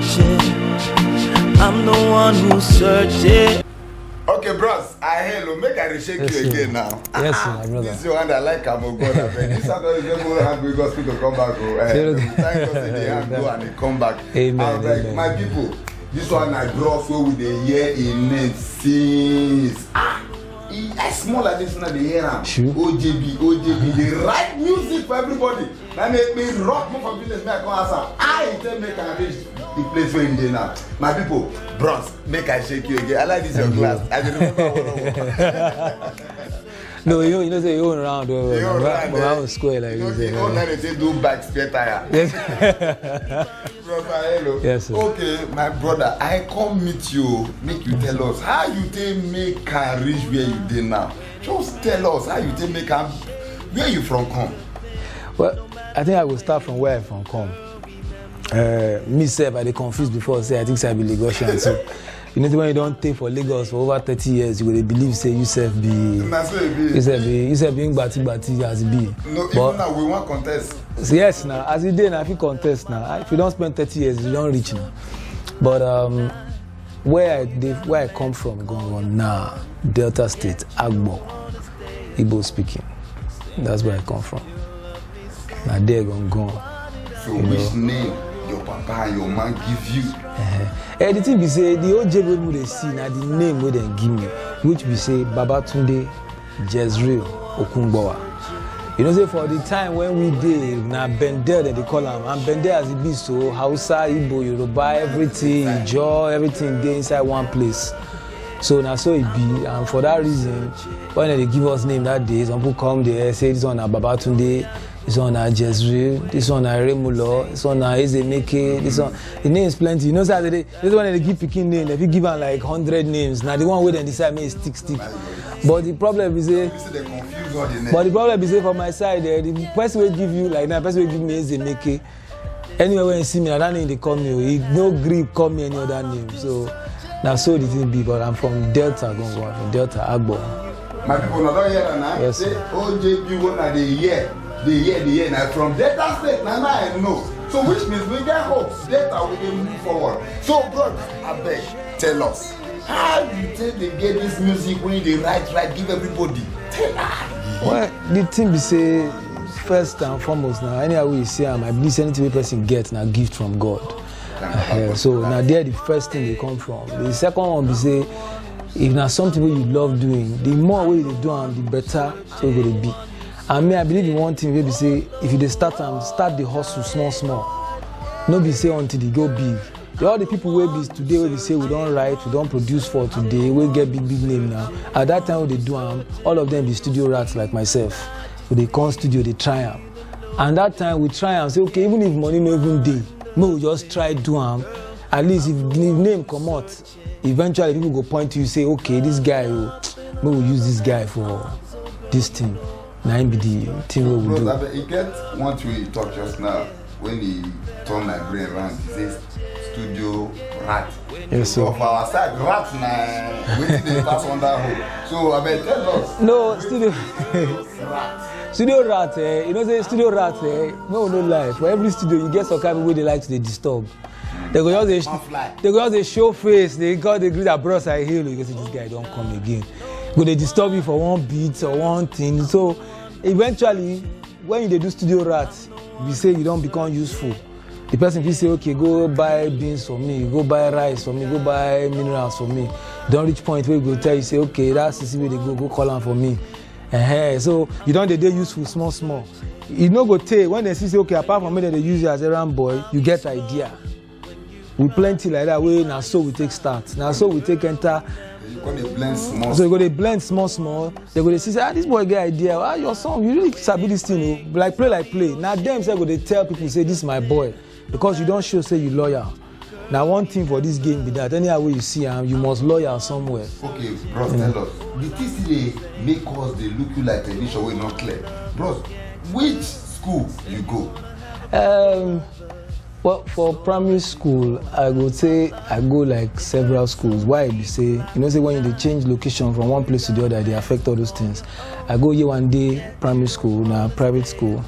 searching. I'm the one who's searching. Okay, bros, I hello, make I shake you again now. Yes, my brother. This is the one that I like, I'm a God. This Saturday, they go and we go to come back. Thank God they have go and they come back. Amen. I'm like, amen. my people, this one I draw so with the year in it since. I small like this now, the hear Sure. OJB, they write music for everybody. That make me rock more for business, make I come answer. I tell make I reach the place where in there now. My people, bros, make I shake you again. I like this your class. I just remember one. No, you know, say you own round. You own round, but I was square like this. You own like they do back spare tire. Yes. Brother, hello. Yes, sir. Okay, my brother, I come meet you, make you tell us how you take make can reach where you did now. Just tell us how you take make can, where you from come. Well, I think I will start from where I from come. Me self, I dey confused before. Say I think I be Lagosian. So you know when you don't take for Lagos for over 30 years, you will believe say you self be. You self being bati as it be. No, but, even now we want contest. So yes, now as it day now, if you contest now, if you don't spend 30 years, you don't reach now. But where I come from, going on now, Delta State, Agbo, Igbo speaking. That's where I come from. Now they're gone. So which name your papa and your man give you? The thing be say the old Jebo they see now the name where they give me, which we say Babatunde Jezreel Okungbowa. You know, say for the time when we did now Bendel that they call him, and Bendel as it be so Hausa, Igbo, Yoruba, everything, Ijaw, everything there inside one place. So now so it be, and for that reason, when they give us name that day, some people come there say this one Babatunde. This one Jezreel, this one Remulo, this one Ezemeke, this one. The names plenty. You know, so this one they give picking name. If you give them like 100 names, now the one where they decide may stick. But the problem is they confuse all the names. But the problem is for my side, the person will give you like now, person will give me Ezemeke. Anywhere when you see me, that name they call me. He no grip call me any other name. So now so the thing be. But I'm from Delta, from Delta Agbo. My people not here now. Yes. Say OJB one at the year. The year now from Delta State now I know. So which means we get hopes. Delta we can move forward. So bro, I beg, tell us how you take the get this music when they write give everybody. Tell us. Well, the thing be say first and foremost now anyhow you see I believe anything a person gets now gift from God. So now there the first thing they come from. The second one be say if now something you love doing, the more way you do and the better so it will be. And me, I believe in one thing where we say, if you start the hustle small. No be say until they go big. All the people where be today where we say we don't write, we don't produce for today, we get big name now. At that time when they do all of them be studio rats like myself. When they come studio, they try them. And that time we try and say, okay, even if money no even day, we just try do them. At least if name come out, eventually people go point to you say, okay, this guy, we will use this guy for this thing. Now be the thing we will do. He get once we talk just now when he turn my brain around, he says studio rat. Yes, so for our side, rat now waiting they pass on that hole. So I bet tell us. No, studio rat. Studio rat, you know say studio rat, no lie. For every studio you get some kind of way they like to disturb. They go just show face, they got the greet abroad I hear you say this guy don't come again. But they disturb you for one beat or one thing. So eventually, when you do studio rat, we say you don't become useful. The person will say, okay, go buy beans for me, go buy rice for me, go buy minerals for me. Don't reach point where you go tell you say, okay, that's the way they go call them for me. So you don't they useful small. You know go tell when they say, okay, apart from me that they use you as a ram boy, you get idea. We plenty like that way. Now so we take start. Now so we take enter. You go to blend small. So you go to blend small. They go to see, this boy get idea. Your song, you really sabi this thing, like play. Now them say go they tell people say this is my boy because you don't show say you loyal. Now one thing for this game be that anyhow way you see you must loyal somewhere. Okay, bros, tell us. The things they make us they look you like television way not clear. Bros, which school you go? Well, for primary school, I would say I go like several schools. Why? Be say, you know, say when you change location from one place to the other, they affect all those things. I go here one day primary school, now private school.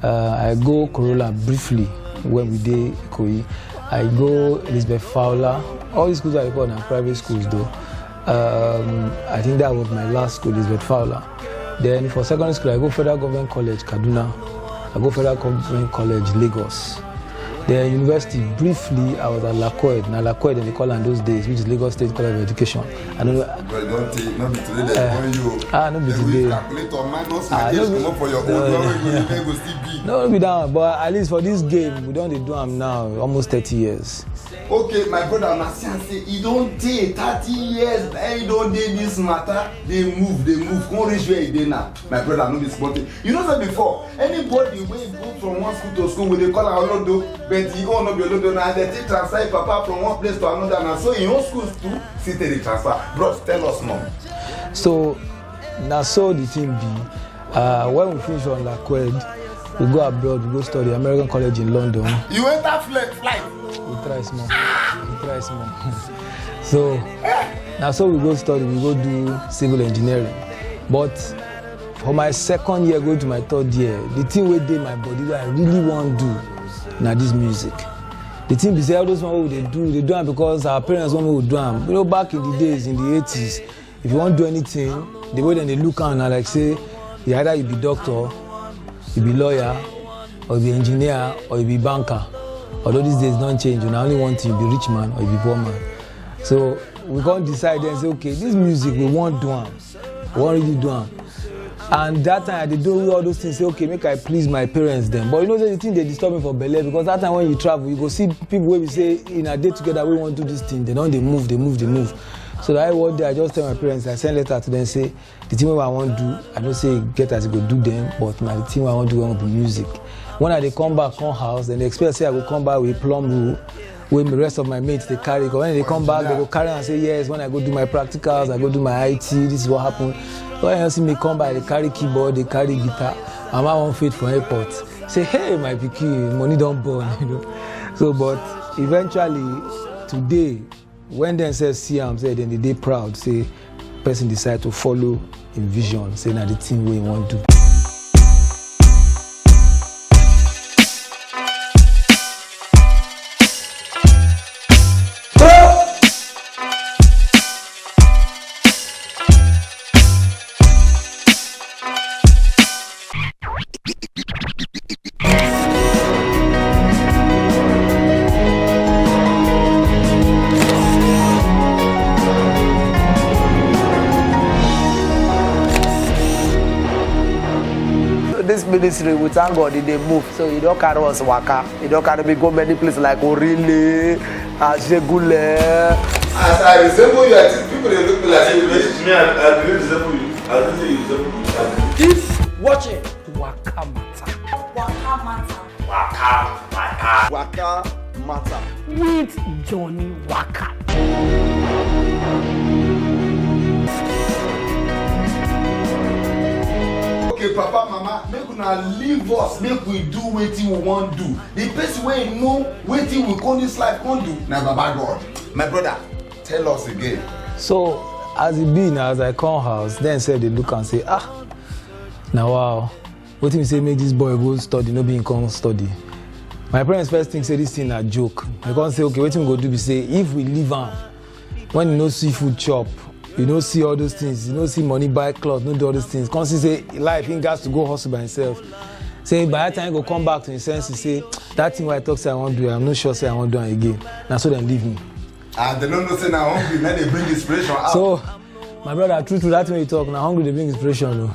I go Corolla briefly when we did Ikoyi. I go Elizabeth Fowler. All these schools are important are private schools though. I think that was my last school, Elizabeth Fowler. Then for secondary school, I go Federal Government College, Kaduna. I go Federal Government College, Lagos. Then university, briefly, I was at LACOED. Now LACOED, they call in those days, which is Lagos State College of Education. I don't know. But don't take, not be today that you. No be today. Calculate or minus my age come up for your own. Go still be. No, be down. But at least for this game, we don't do them now, almost 30 years. Okay, my brother Nasian say he don't take 30 years. And he don't do this matter. They move. Come reach where he dey now. My brother no be sporting. You know that before, anybody wey go from one school to school, they call am Olodo, but he go not be Olodo now. They take transfer papa from one place to another now. So in your schools too, still take the transfer. Bros, tell us more. So now so the thing be, when we finish on LACOED, we go abroad, we go study American College in London. You enter flight. We try small. So now so we go study, we go do civil engineering. But for my second year, going to my third year, the thing wey dey my body that I really want to do now this music. The thing be say all those ones they do them because our parents want to do them. You know, back in the days, in the 80s, if you want to do anything, the way they look at and like say, either you be doctor, you be lawyer, or you be engineer, or you be banker. Although these days don't change, you only want to be rich man or you be poor man. So we can't decide and say, okay, this music we want to do them. We want really do them. And that time they do all those things, say, okay, make I please my parents then. But you know the thing they disturb me for Bele because that time when you travel, you go see people where we say in a day together we want to do this thing. They move. So that one day I just tell my parents, I send letter to them say the thing I want to do, I don't say get as go do them, but now the thing I want to do be music. When they come back on house, then they expect say I will come back with plumb rule, with the rest of my mates they carry. When they come back, they go carry and say yes. When I go do my practicals, I go do my IT. This is what happened. When you see me come back, they carry keyboard, they carry guitar. Mama won't fit for airport. Say hey my pikin, money don't burn, you know. So but eventually today, when they say see am, say then they proud. Say person decide to follow in vision. Say now the thing we want to do. This ministry, we thank God, they move. So you don't carry us waka. You don't carry me go many places like Orile, Ajegule. As I resemble you, I think people they look like you. Me, I believe resemble you. I don't say you resemble me. If watch it, Waka Matter. Waka matter. With Johnny Waka. Okay, Papa, Mama, make una leave us, make we do wetin we want do. The person wey know wetin we call this life won't do. Now, Baba God, my brother, tell us again. So as it be now, as I come house, then say they look and say, now wow, what you say make this boy go study, no be in come study. My parents first think say this thing a joke. They can't say, okay, what we go do be say if we leave am, when you no see food chop, you don't see all those things, you don't see money buy clothes, no do all those things. Can't say life he got to go hustle by himself. Say by that time he go come back to his senses, say that thing where I talk say I won't do it, I'm not sure say I won't do it again. Now so then leave me. And they don't know say now hungry, now they bring inspiration out. So my brother, true that when you talk, now hungry they bring inspiration. No.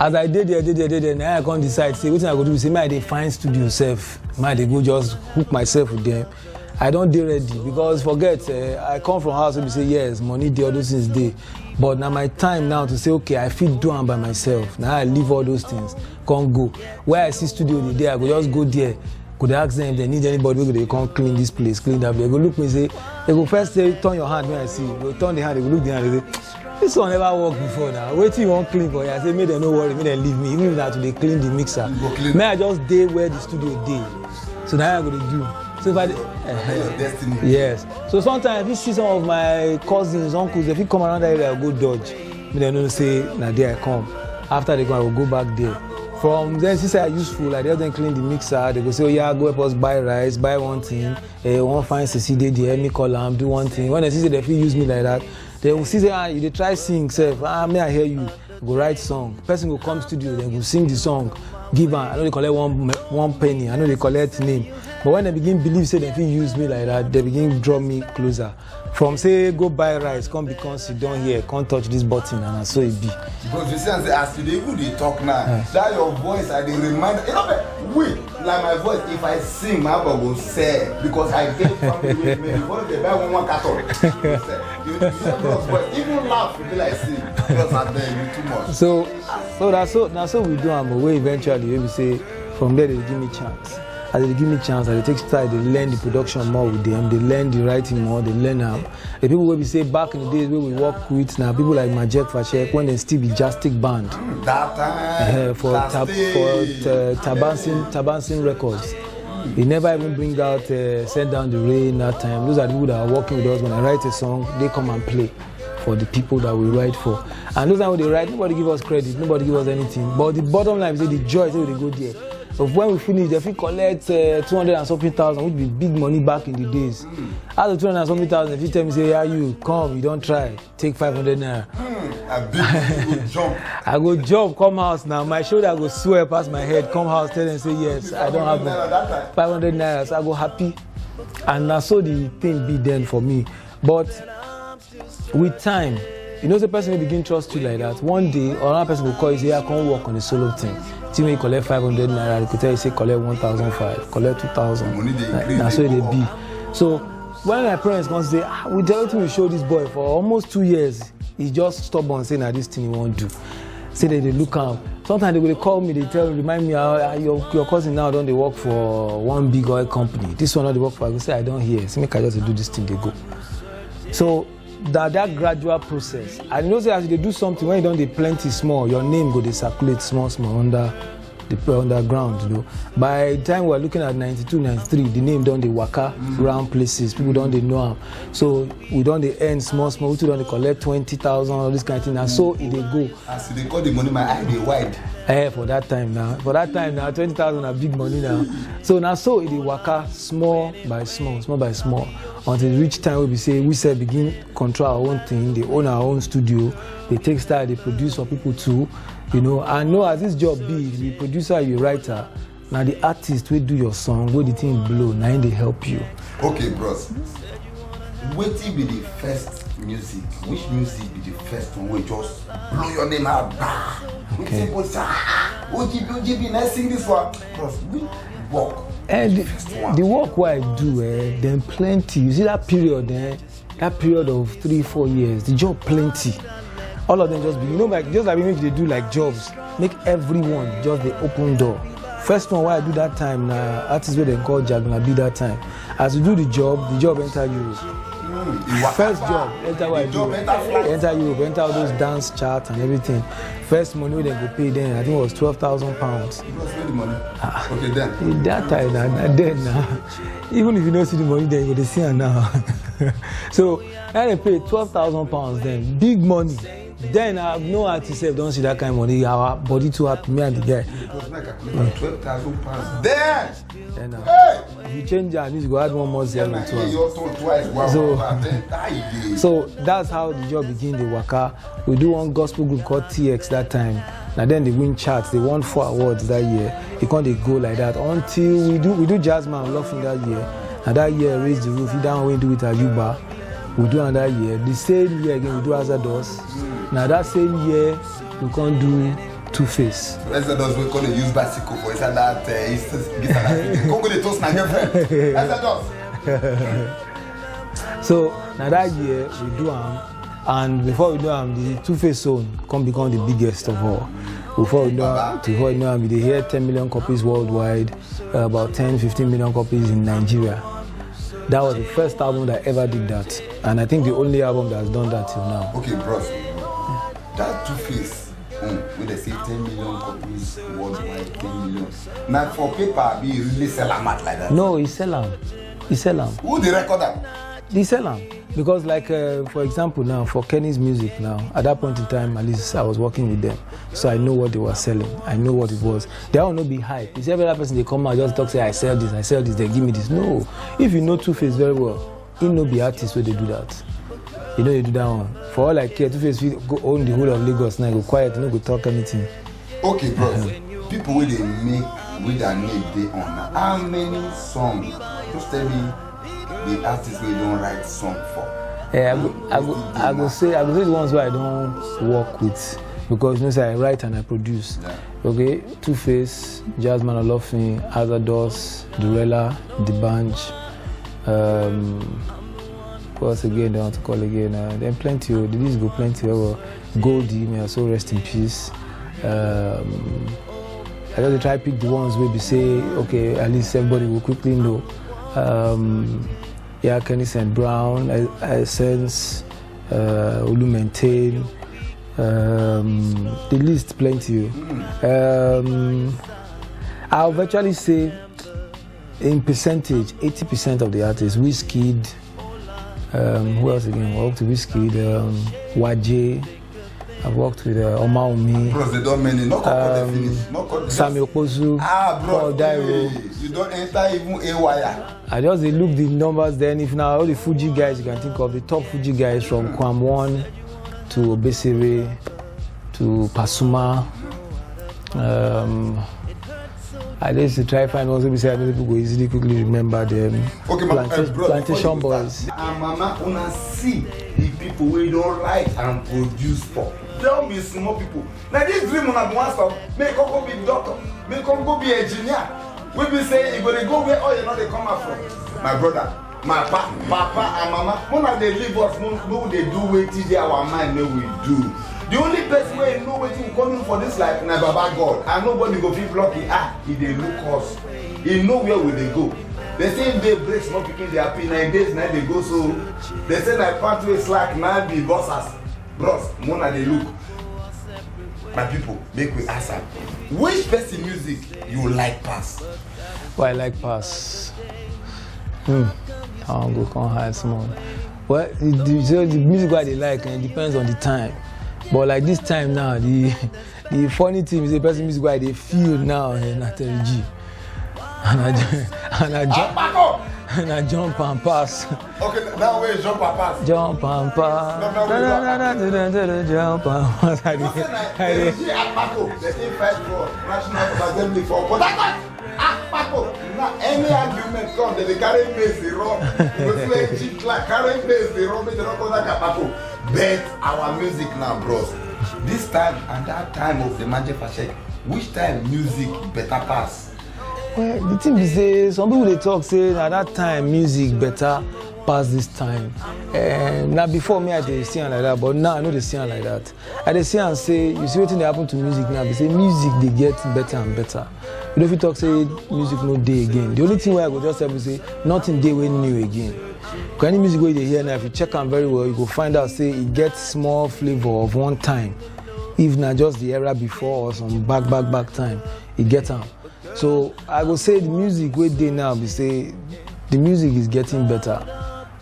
As I did there, now I can't decide, say what thing I go do, say may I find studio self, may I go just hook myself with them. I don't dey ready because forget I come from house and say yes money dey all those things dey but now my time now to say okay I fit do am by myself now I leave all those things come go where I see studio dey there I go just go there go dey ask them if they need anybody wey go dey come clean this place clean that place they go look me say they go first say turn your hand when I see you go turn the hand they go look the hand they say this one never work before now wetin you wan clean for here I say make dem no worry make dem leave me even if na to dey clean the mixer make I just dey where the studio dey so na I go dey do. So if I destiny. Yes. So sometimes if you see some of my cousins, uncles, if you come around that area, I go dodge. Me they don't say, now there I come. After they come, I will go back there. from then since I useful, I just then clean the mixer. They go say, oh yeah, go help us buy rice, buy one thing. One fine CC they hear me call them, do one thing. When they see they feel use me like that, they will see say, you they try sing, say, may I hear you? Go write song. Person go come studio, then go sing the song. Give her. I know they collect one penny. I know they collect name. But when they begin believe, say they feel use me like that, they begin draw me closer. From say go buy rice, come become sit down here, can't touch this button, and so it be. Because you see, as you they talk now, that your voice, I they remind. You know, wait, like my voice, if I sing, my mouth will say because I get family with me. Because they buy one cattle. You hear Bros' voice, even laugh, you be like sing because I beg you too much. So that's so we do. I'm away eventually. We say from there they give me chance. As they give me chance, as they take style, they learn the production more with them, they learn the writing more, they learn how. The people where we say back in the days where we work with now, people like Majek Fashek, when they still be Jastic Band. That time. For Tabansin Records. They never even bring out Send Down the Rain that time. Those are the people that are working with us. When I write a song, they come and play for the people that we write for. And those are what they write, nobody give us credit, nobody give us anything. But the bottom line is the joy is when they go there. So when we finish, if we collect 200 and something thousand, which be big money back in the days. Out of 200 and something thousand, if you tell me, say, yeah, you come, you don't try, take 500 naira. I go jump. I go jump, come house now. My shoulder go swear past my head, come house, tell them, say, yes, I don't have 500 naira. So I go happy. And that's so the thing be then for me. But with time, you know, the person will begin to trust you like that. One day, another person will call you, say, yeah, come work on a solo thing. Till when you collect 500 naira, they could tell you, say, collect 1,500, collect 2,000. That's where they be. So when my parents come say, we tell you to show this boy for almost 2 years, he just stubborn saying that this thing he won't do. Say that they look out. Sometimes they will call me, they remind me, your cousin now don't they work for one big oil company. This one not they work for. I will say, I don't hear. See, make I just do this thing, they go. So that gradual process. I know say as they do something, when you don't they plenty small, your name go they circulate small under the underground, you know. By the time we're looking at 92, 93, the name don't they waka around places, people don't they know them. So we don't they earn small, we don't they collect 20,000 or this kind of thing. And so it they go. As they call the money, my eye they wide. For that time now, 20,000 are big money now. So now so it they waka small by small, until it reach time where we say begin control our own thing, they own our own studio, they take style, they produce for people too. You know, I know as this job be, the producer, you writer, now the artist will do your song, where the thing blow, now they help you. Okay, bros. What will be the first music? Which music be the first one? We just blow your name out. Okay. People say, OGB, let's sing this one. Bros, we work. And the work what I do, then plenty. You see that period, that period of 3-4 years, the job plenty. All of them just be, you know, like just like if they do like jobs, make everyone just the open door. First one why I do that time now, artists where they call Jagna be that time. As you do the job enter Europe. First job, enter what I do. Enter Europe, enter all those dance charts and everything. First money they go pay then, I think it was £12,000. You spend the money. Okay, then. That time now. Even if you don't see the money, then you go see it now. So now they pay £12,000 then, big money. Then I have no artist don't see that kind of money. Our body too happy, me and the guy. It was like £12,000. Then if you change that, you go add one more zero to it. So that's how the job begin the waka. We do one gospel group called TX that time. Now then they win charts, they won 4 awards that year. You can't they go like that until we do Jazzman Laughing that year. And that year Raise the Roof, you don't want to do it at Yuba. We do another year. The same year again we do Azados. Now that same year we can't do Two-Face. Azados we can't use bicycle for that Congo the toast my girlfriend. Azados. So now that year we do and before we do the Two-Face zone come become the biggest of all. Before we know we hear 10 million copies worldwide, about 10-15 million copies in Nigeria. That was the first album that ever did that, and I think the only album that has done that till now. Okay, bros. That Two-Face, when they say 10 million copies worldwide, 10 million. Now for paper, be really sell them out like that. No, he sell them. Who the record that? They sell them because, like for example, now for Kenny's music, now at that point in time, at least I was working with them, so I know what they were selling. I know what it was. They will not be hype. It's every other person they come out just talk say I sell this, they give me this. No, if you know Two-Face very well, he no be artists where they do that. You know they do that one. For all I care, Two-Face go own the whole of Lagos now. Go quiet, no go talk anything. Okay, bros. People where they make with their name they on. How many songs? Just tell me the artists we don't write song for. Yeah, I go say the ones where I don't work with, because you know say I write and I produce. Yeah. Okay, Two-Face, Jasmine Olofin, Azados, Durella, D'banj. What's again they want to call again? Then plenty. The list go plenty. Goldie, may also rest in peace. I just try to pick the ones where we say, okay, at least everybody will quickly know. Yeah, Kenny St. Brown, Essence, Olu Maintain. The list plenty. I'll virtually say, in percentage, 80% of the artists, Wizkid, who else again? I worked with Wizkid, Waje, I've worked with Omar Omi. Bros, they don't mean it. Not they finish. Not Sammy Okpozu, bro, Paul Dairo. You don't enter even a wire. I just look the numbers then. If now all the Fuji guys you can think of, the top Fuji guys from Kwam One to Obesere to Pasuma. I just try to find ones who say I know people go easily quickly remember them. Okay, bro, Plantation Boys. And Mama, wanna see the people we don't write and produce for. Don't be small people. Now this dream on one stop, make go be doctor, make go be engineer. We be say you gonna go where all you know they come out from. My brother, my papa and mama, when they leave us, no they do wait till our mind know we do. The only person where you know what you coming for this life na Baba God, and nobody go feel lucky. He they look us. He know where will they go. They say if they break small picking they happy 9 days now they go so. They say that pathway slack now be bosses. Bros, Mona they look. My people, make we ask them. Which person music you like pass? Well, I like pass. I'll go come hide some. Well, the music what they like and it depends on the time. But like this time now, the funny thing is the person music why they feel now in G. And I jump and pass. Okay, now where jump and pass? Jump and pass. Jump and pass. They say fight for National Assembly for Port Harcourt. Now any argument come, they carry base they run. Carry base they run, they don't go that Akpako. But our music now, bros. This time and that time of the Magic Fashion, which time music better pass? Well, the thing is, some people they talk say at that time music better pass this time. Now before me I dey see like that, but now I know they see like that. I dey see and say, you see what they happen to music now? They say music they get better and better. You know if you talk say music no day again. The only thing where I go just have to say nothing day when new again. Because any music where they hear now, if you check them very well, you go find out say it gets small flavor of one time. If not just the era before or some back time, it gets them. So I go say the music where they now we say the music is getting better.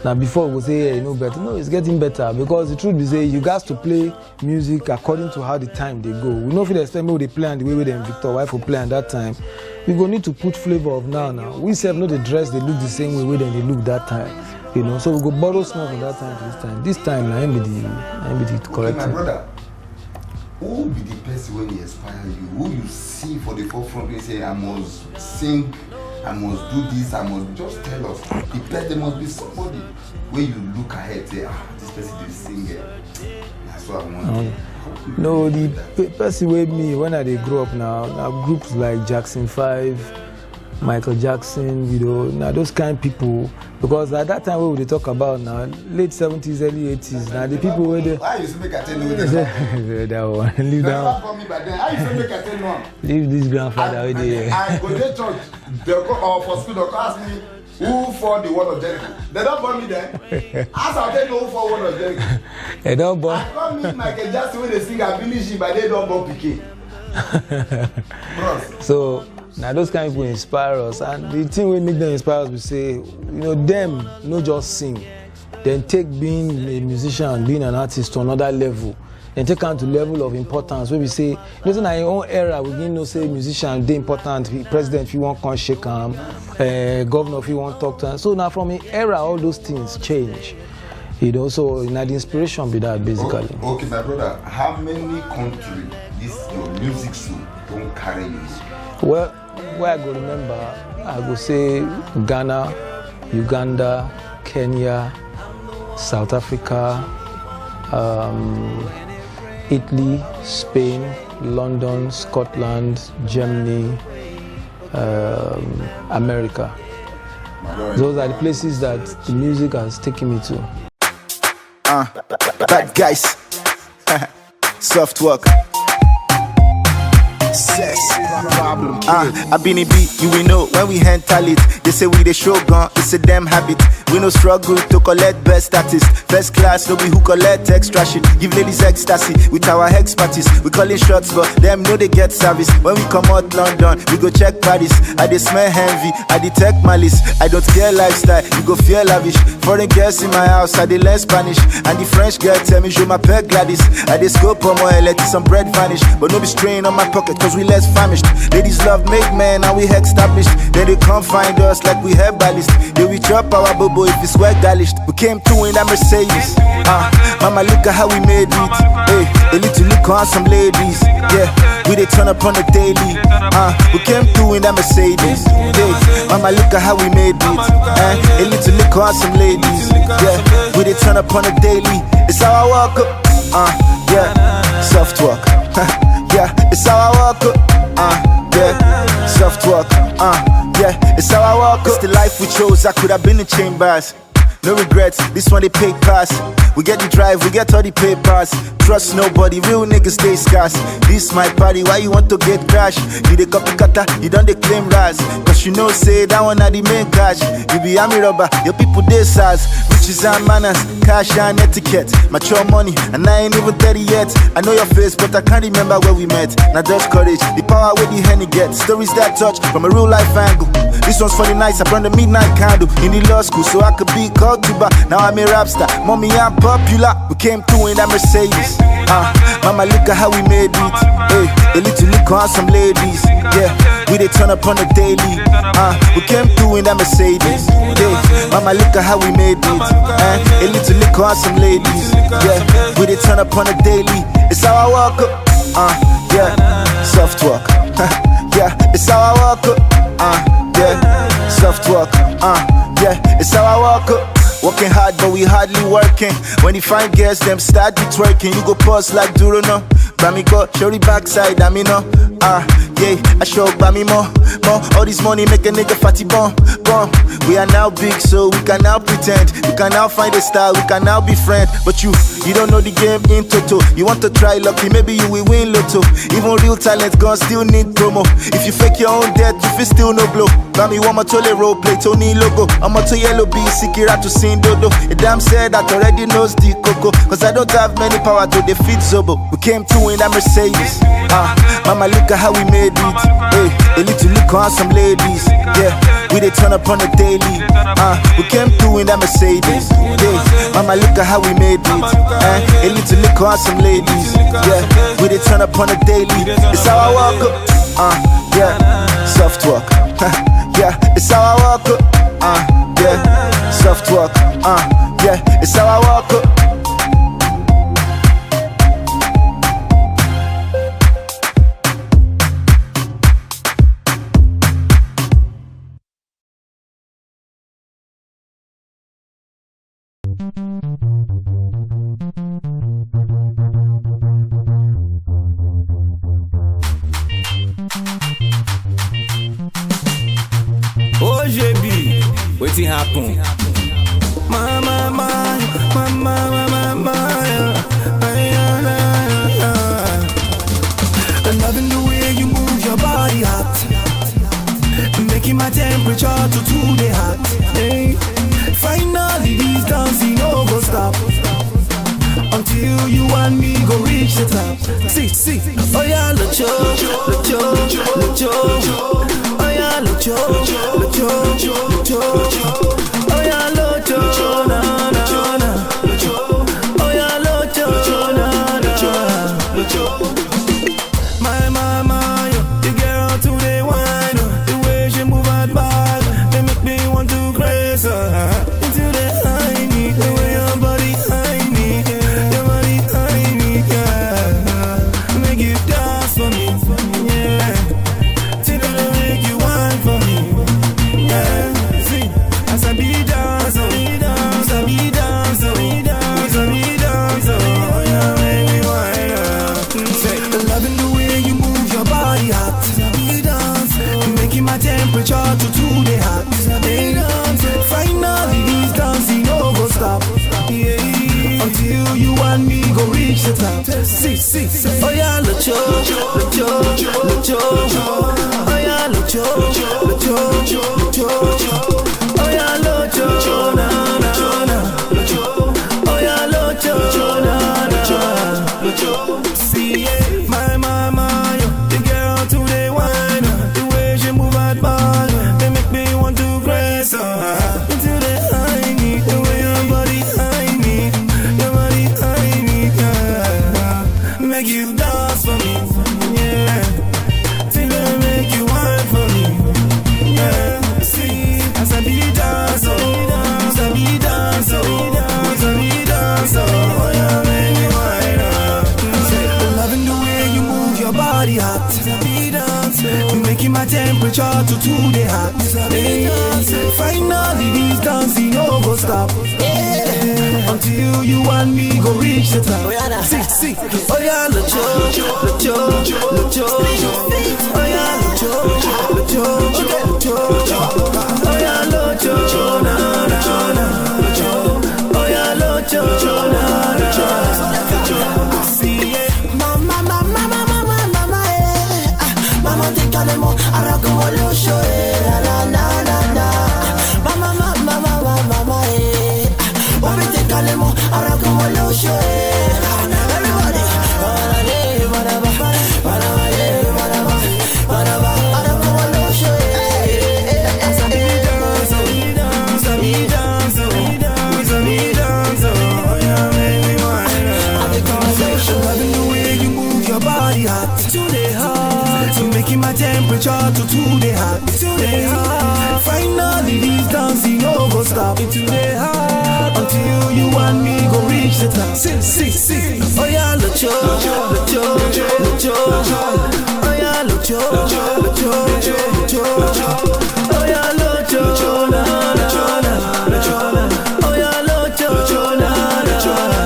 Now before we say yeah, you know better. No, it's getting better because the truth is say you guys to play music according to how the time they go. We know if they expect they play and the way them Victor wife will play at that time. We go need to put flavor of now. We self know the dress they look the same way than they look that time. You know, so we go borrow small from that time to this time. This time now be the correct My time. brother, who be the person when he inspire you? Who you see for the forefront when you say I must sing, I must do this, I must just tell us. The person there must be somebody where you look ahead say, this person is singing. That's what I want. No, the person with me when I grow up now groups like Jackson 5, Michael Jackson, you know, now those kind of people. Because at that time we would talk about now, late 70s, early 80s. Now the people were there. I used to make a tell you this. That one. Leave that one. For me back then. I used to make a tell you. Leave this grandfather with you. I go to church, they'll go or for school, they'll ask me who fought the word of Jericho. They don't burn me there. As I'll tell you who fought the word of Jericho. They don't burn. I can't meet Michael Jackson when they sing I finish it, but they don't burn Piqué. Bros. So now those kind of people inspire us, and the thing we make them inspire us, we say, you know, them no just sing, then take being a musician, being an artist to another level. Then take on to level of importance where we say, you know, in our own era, we didn't know say musician they important, president if you want to shake him, governor if you want to talk to him. So now from an era, all those things change. You know, so the inspiration be that basically. Okay, my brother, how many countries this your music scene don't carry you? Well, where I go remember, I go say Ghana, Uganda, Kenya, South Africa, Italy, Spain, London, Scotland, Germany, America. Those are the places that the music has taken me to. Bad guys, soft work. Sex problem. I been a beat, you will know when we handle it. They say we the show gun, it's a damn habit. We no struggle to collect best status. First class, no be who collect extra shit. Give ladies ecstasy with our expertise. We calling shots, but them know they get service. When we come out London, we go check Paris. I dey smell envy, I detect malice. I don't care lifestyle, you go feel lavish. Foreign girls in my house, I dey learn Spanish. And the French girl tell me, je m'appelle Gladys. I dey scope on my let some bread vanish. But no be strain on my pocket, cause we less famished. Ladies love make men and we established. Then they come find us like we have ballast. Then we drop our bobo if it's well garnished. We came through in that Mercedes. Mama look at how we made it. Hey, a little look on some ladies. Yeah, we they turn up on the daily. We came through in that Mercedes. Hey, mama look at how we made it. A little look on some ladies. Yeah, we they turn up on the daily. It's how I walk up. Yeah, soft walk. Yeah, it's how I walk up. Yeah, soft walk. Yeah, it's how I walk up. It's the life we chose. I could have been in chambers. No regrets, this one they pay pass. We get the drive, we get all the papers. Trust nobody, real niggas stay scarce. This my party, why you want to get crash? You the copy cutter, you don't they claim rise. Cause you know say that one are the main cash. You be army robber, your people they size. Riches and manners, cash and etiquette. Mature money, and I ain't even 30 yet. I know your face, but I can't remember where we met. Now just courage, the power where the henny get. Stories that touch from a real life angle. This one's for the nights, I burn the midnight candle. In the law school, so I could be called to bar. Now I'm a rap star, mommy I'm popular. We came through in that Mercedes. Mama look at how we made it. Hey, a little look on some ladies. Yeah, we they turn up on the daily. We came through in that Mercedes. Hey, mama look at how we made it. A little look on some ladies. Yeah, we they turn up on the daily. It's how I walk up. Yeah, soft walk. Yeah, it's how I walk up. Yeah, soft walk. Yeah, it's how I walk up. Working hard, but we hardly working. When you find girls, them start be twerking. You go pause like Duro, no. Bami go, show the backside, I mean, no. Yeah, I show Bami more. All this money make a nigga fatty bomb. We are now big, so we can now pretend. We can now find a style, we can now be friends. But you don't know the game in toto. You want to try lucky, maybe you will win lotto. Even real talent gon' still need promo. If you fake your own death, you feel still no blow. Bami want my tole role play, Tony logo. I'm to yellow B, Sikira to sing dodo. A damn said that already knows the coco. Cause I don't have many power to defeat Zobo. We came through in that Mercedes. Mama look at how we made it. Hey, a little look on some ladies. Yeah, we they turn up on the daily. We came through in that Mercedes. Hey, mama look at how we made it. A little look on some ladies. Yeah, we they turn up on the daily. It's how I walk up. Yeah, soft walk. Yeah, it's how I walk up. Yeah, soft walk. Yeah, it's how I walk up. Oh, JB, wetin happen? Mama, I'm loving the way you move your body hot, making my temperature to the hot. Hey, finally this dancing no go stop until you and me go reach the top. See, oh yeah, Lucho. Oh yeah, Lucho. Oh yeah, Lucho, na. until you and me go reach the top. See, oh yeah, Lucho. Oh yeah, Lucho. Oh yeah, Lucho. Na na na. Oh yeah, Lucho. Na na. See, my, the girl today wine, the way she move her body, they make me want to grace her. Until they hide me, the way your body hide me, your body hide me, yeah. Make you dance for me, yeah. Till I make you wine for me, yeah. See, as I be dancer, oh yeah, make me wine up. Loving the way you move your body hot. Making my temperature to today hot. Finally this dancing no go stop. Until you and me go reach the top. See, oh yeah, Lucho. Oh yeah, Lucho. Oh yeah, Lucho. Na na na. Oh yeah, Lucho. Na na. See, Mama, te calemo, ahora como lo show, la na na na. Mama, obi te calemo, ahora como lo show, everybody. Ahora como lo show. Loving the way you move your body hot. Today hot. So making my temperature to today hot. Today hot. Finally this dancing no go stop. Today hot. Until you and me go reach the top. See. Oh yeah, Lucho. Oh yeah, Lucho. Oh yeah, Lucho. Na na na. Oh yeah, Lucho. Na na na.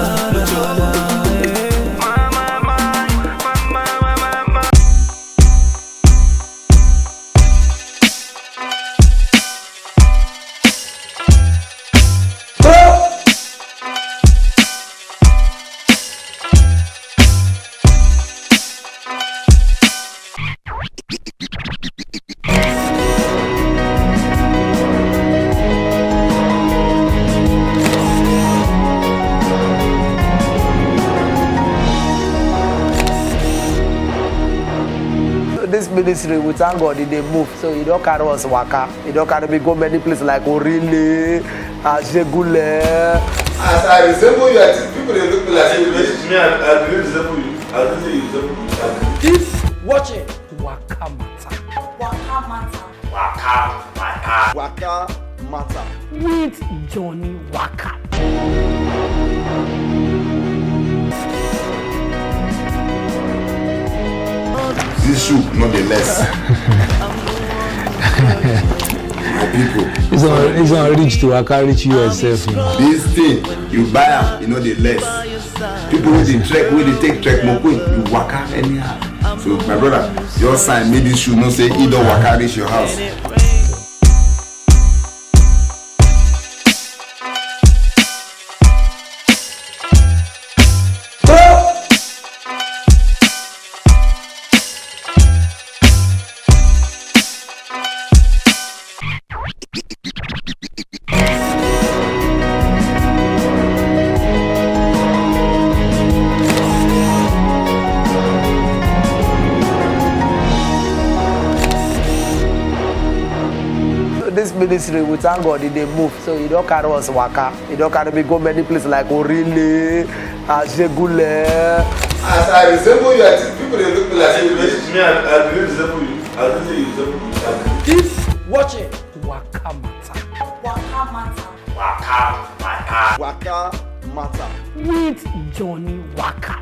This ministry, we thank God, they move. So you don't carry us waka. You don't carry me go many places like Orile, Ajegule. As I resemble you, I think people they look like you. Me, I believe resemble you. I don't say you resemble me. Keep watching Waka Matter. Waka Matter. With Johnny Waka. This shoe, not the less. My people. It's not reach to Waka, reach you yourself. This thing, you buy am, you know the less. People with the trek, with the take trek, more quick, you waka anyhow. So my brother, your sign made this shoe, no say either waka reach your house. This ministry, we thank God, they move. So you don't carry us waka. You don't carry me go many places like Orile, Ajegule. As I resemble you, I think people they look like you. Me, I believe resemble you. I don't say you resemble me. Keep watching Waka Matter. Waka Matter. With Johnny Waka.